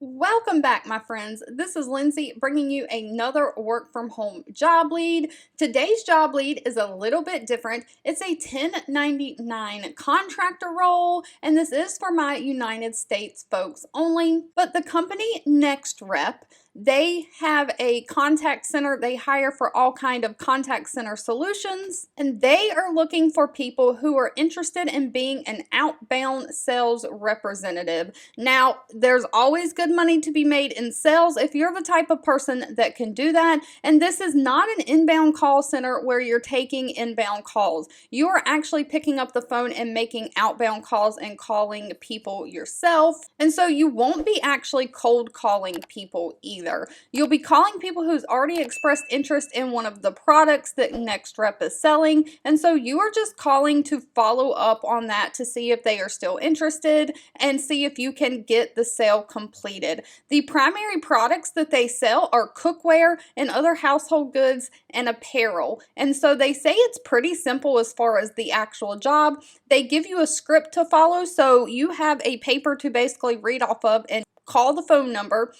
Welcome back, my friends. This is Lindsay bringing you another work from home job lead. Today's job lead is a little bit different. It's a 1099 contractor role, and this is for my United States folks only. But the company NextRep, they have a contact center. They hire for all kind of contact center solutions, and they are looking for people who are interested in being an outbound sales representative. Now, there's always good money to be made in sales if you're the type of person that can do that. And this is not an inbound call center where you're taking inbound calls. You are actually picking up the phone and making outbound calls and calling people yourself. And so you won't be actually cold calling people either. You'll be calling people who's already expressed interest in one of the products that NextRep is selling. And so you are just calling to follow up on that to see if they are still interested and see if you can get the sale completed. The primary products that they sell are cookware and other household goods and apparel. And so they say it's pretty simple as far as the actual job. They give you a script to follow, so you have a paper to basically read off of and call the phone number,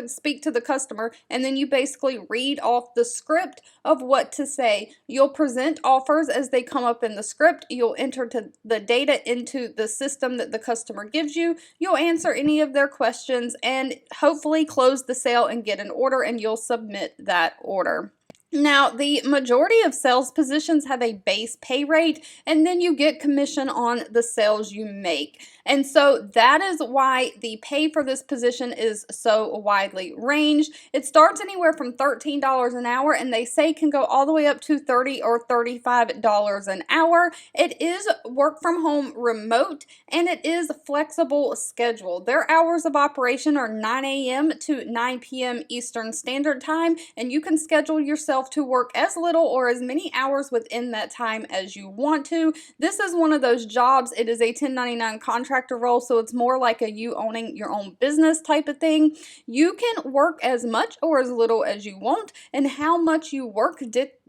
speak to the customer, and then you basically read off the script of what to say. You'll present offers as they come up in the script. You'll enter the data into the system that the customer gives you. You'll answer any of their questions and hopefully close the sale and get an order, and you'll submit that order. Now, the majority of sales positions have a base pay rate, and then you get commission on the sales you make. And so that is why the pay for this position is so widely ranged. It starts anywhere from $13 an hour, and they say can go all the way up to $30 or $35 an hour. It is work from home remote, and it is flexible schedule. Their hours of operation are 9 a.m. to 9 p.m. Eastern Standard Time, and you can schedule yourself to work as little or as many hours within that time as you want to. This is one of those jobs. It is a 1099 contractor role, so it's more like a you owning your own business type of thing. You can work as much or as little as you want, and how much you work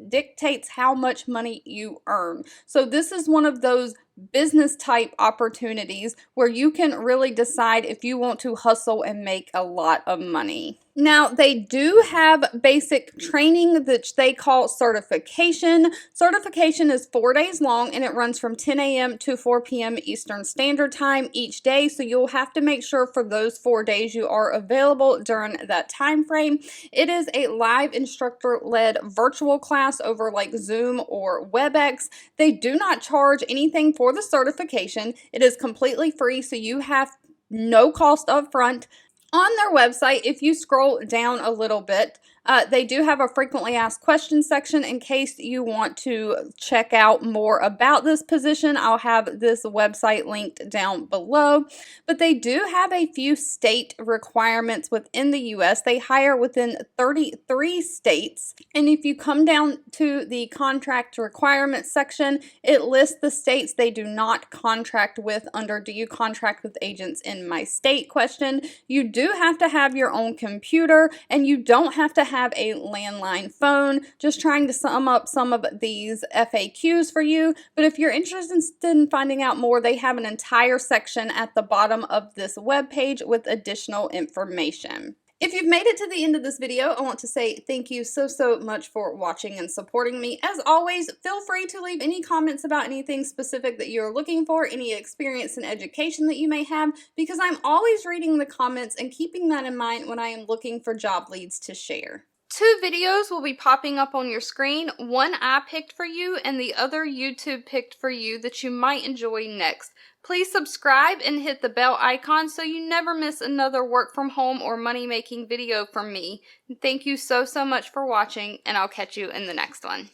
dictates how much money you earn. So this is one of those business type opportunities where you can really decide if you want to hustle and make a lot of money. Now, they do have basic training that they call certification. Certification is 4 days long, and it runs from 10 a.m. to 4 p.m. Eastern Standard Time each day. So you'll have to make sure for those 4 days you are available during that time frame. It is a live instructor-led virtual class over like Zoom or WebEx. They do not charge anything for the certification. It is completely free, so you have no cost up front. On their website, if you scroll down a little bit, they do have a frequently asked questions section in case you want to check out more about this position. I'll have this website linked down below. But they do have a few state requirements within the U.S. They hire within 33 states. And if you come down to the contract requirements section, it lists the states they do not contract with under do you contract with agents in my state question. You do have to have your own computer, and you don't have to have a landline phone. Just trying to sum up some of these FAQs for you. But if you're interested in finding out more, they have an entire section at the bottom of this webpage with additional information. If you've made it to the end of this video, I want to say thank you so much for watching and supporting me. As always, feel free to leave any comments about anything specific that you're looking for, any experience and education that you may have, because I'm always reading the comments and keeping that in mind when I am looking for job leads to share. 2 videos will be popping up on your screen. One I picked for you and the other YouTube picked for you that you might enjoy next. Please subscribe and hit the bell icon so you never miss another work from home or money making video from me. Thank you so much for watching, and I'll catch you in the next one.